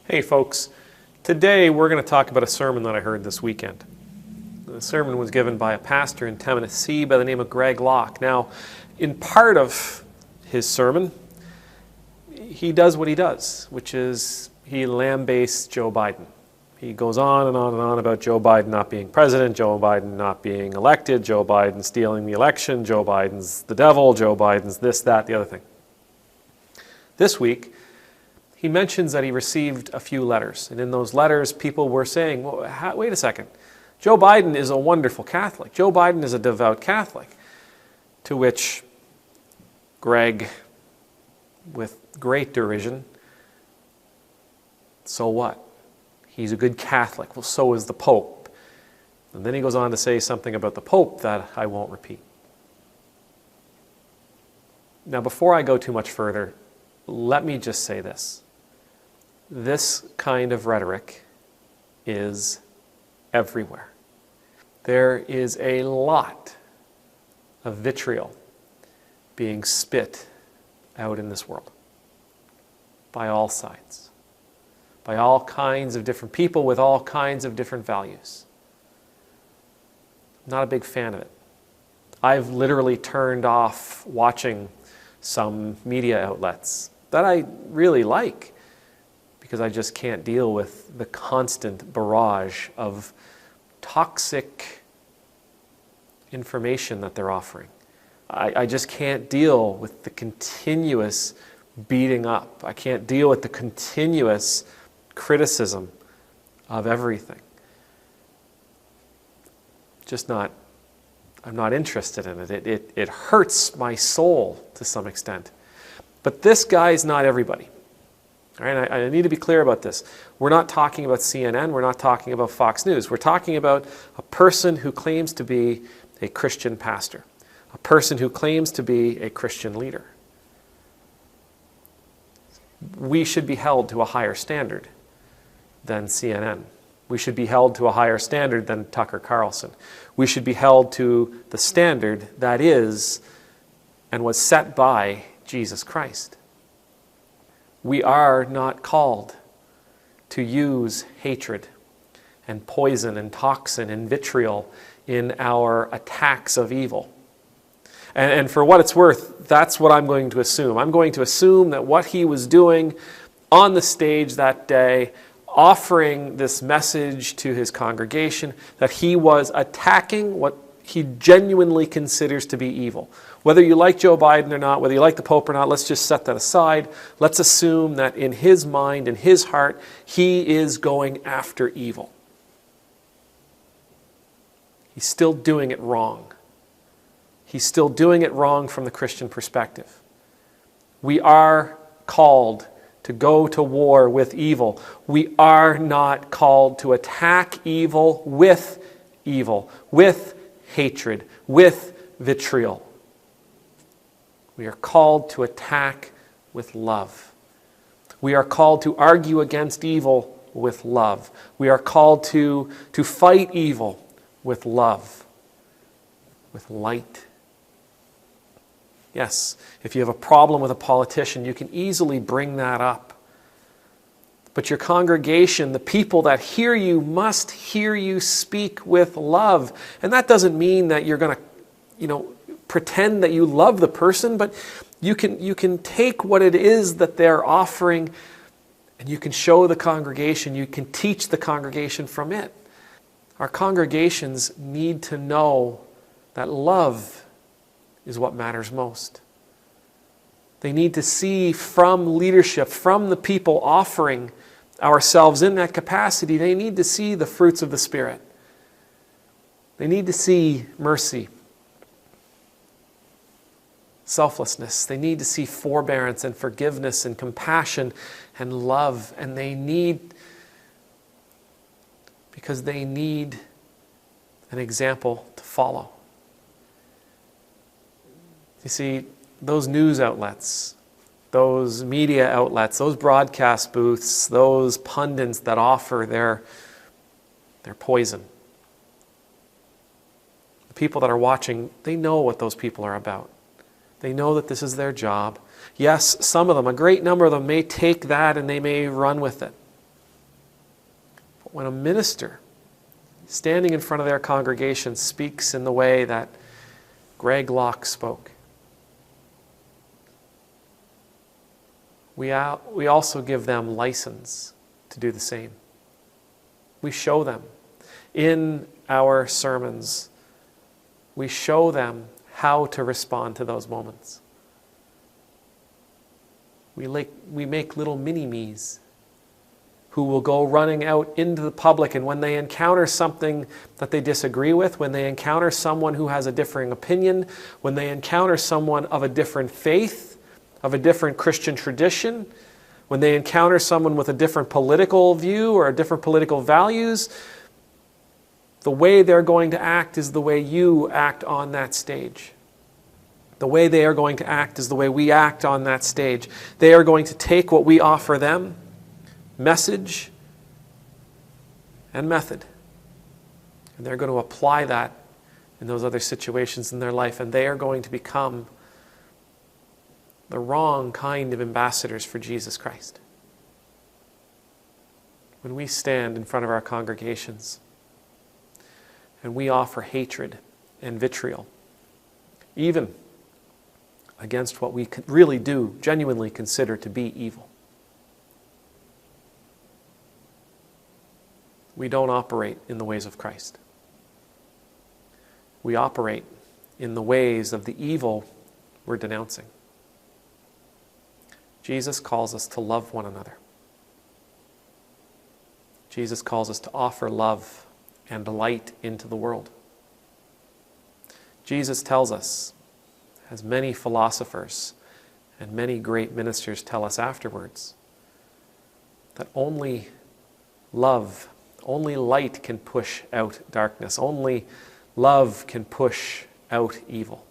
Hey folks, today we're going to talk about a sermon that I heard this weekend. The sermon was given by a pastor in Tennessee by the name of Greg Locke. Now, in part of his sermon, he does what he does, which is he lambastes Joe Biden. He goes on and on and on about Joe Biden not being president, Joe Biden not being elected, Joe Biden stealing the election, Joe Biden's the devil, Joe Biden's this, that, the other thing. This week, he mentions that he received a few letters, and in those letters, people were saying, well, wait a second, Joe Biden is a wonderful Catholic. Joe Biden is a devout Catholic. To which Greg, with great derision, so what? He's a good Catholic. Well, so is the Pope. And then he goes on to say something about the Pope that I won't repeat. Now, before I go too much further, let me just say this. This kind of rhetoric is everywhere. There is a lot of vitriol being spit out in this world by all sides, by all kinds of different people with all kinds of different values. I'm not a big fan of it. I've literally turned off watching some media outlets that I really like, because I just can't deal with the constant barrage of toxic information that they're offering. I just can't deal with the continuous beating up. I can't deal with the continuous criticism of everything. I'm not interested in it. It hurts my soul to some extent. But this guy's not everybody. All right, I need to be clear about this. We're not talking about CNN. We're not talking about Fox News. We're talking about a person who claims to be a Christian pastor, a person who claims to be a Christian leader. We should be held to a higher standard than CNN. We should be held to a higher standard than Tucker Carlson. We should be held to the standard that is and was set by Jesus Christ. We are not called to use hatred and poison and toxin and vitriol in our attacks of evil. And for what it's worth, that's what I'm going to assume. I'm going to assume that what he was doing on the stage that day, offering this message to his congregation, that he was attacking what he genuinely considers to be evil. Whether you like Joe Biden or not, whether you like the Pope or not, let's just set that aside. Let's assume that in his mind, in his heart, he is going after evil. He's still doing it wrong. He's still doing it wrong from the Christian perspective. We are called to go to war with evil. We are not called to attack evil, with hatred, with vitriol. We are called to attack with love. We are called to argue against evil with love. We are called to fight evil with love, with light. Yes, if you have a problem with a politician, you can easily bring that up. But your congregation, the people that hear you, must hear you speak with love. And that doesn't mean that you're going to, pretend that you love the person, but you can take what it is that they're offering and you can show the congregation, you can teach the congregation from it. Our congregations need to know that love is what matters most. They need to see from leadership, from the people offering ourselves in that capacity, they need to see the fruits of the Spirit. They need to see mercy, selflessness. They need to see forbearance and forgiveness and compassion and love. And because they need an example to follow. You see, those news outlets, those media outlets, those broadcast booths, those pundits that offer their poison. The people that are watching, they know what those people are about. They know that this is their job. Yes, some of them, a great number of them, may take that and they may run with it. when a minister standing in front of their congregation speaks in the way that Greg Locke spoke, we also give them license to do the same. We show them in our sermons, we show them how to respond to those moments. We make little mini-me's who will go running out into the public, and when they encounter something that they disagree with, when they encounter someone who has a differing opinion, when they encounter someone of a different faith, of a different Christian tradition, when they encounter someone with a different political view or different political values, the way they're going to act is the way you act on that stage. The way they are going to act is the way we act on that stage. They are going to take what we offer them, message and method, and they're going to apply that in those other situations in their life, and they are going to become the wrong kind of ambassadors for Jesus Christ. When we stand in front of our congregations and we offer hatred and vitriol, even against what we really do genuinely consider to be evil, we don't operate in the ways of Christ. We operate in the ways of the evil we're denouncing. Jesus calls us to love one another. Jesus calls us to offer love and light into the world. Jesus tells us, as many philosophers and many great ministers tell us afterwards, that only love, only light can push out darkness. Only love can push out evil.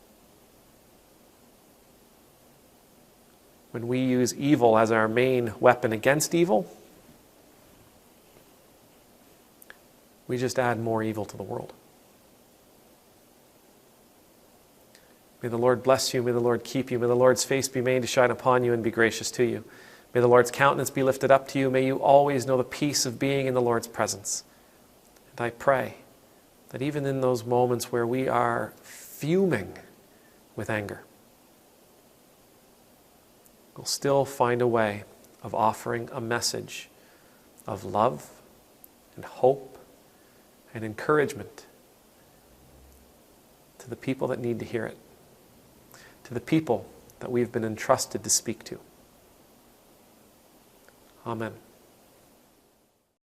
When we use evil as our main weapon against evil, we just add more evil to the world. May the Lord bless you. May the Lord keep you. May the Lord's face be made to shine upon you and be gracious to you. May the Lord's countenance be lifted up to you. May you always know the peace of being in the Lord's presence. And I pray that even in those moments where we are fuming with anger, we'll still find a way of offering a message of love and hope and encouragement to the people that need to hear it, to the people that we've been entrusted to speak to. Amen.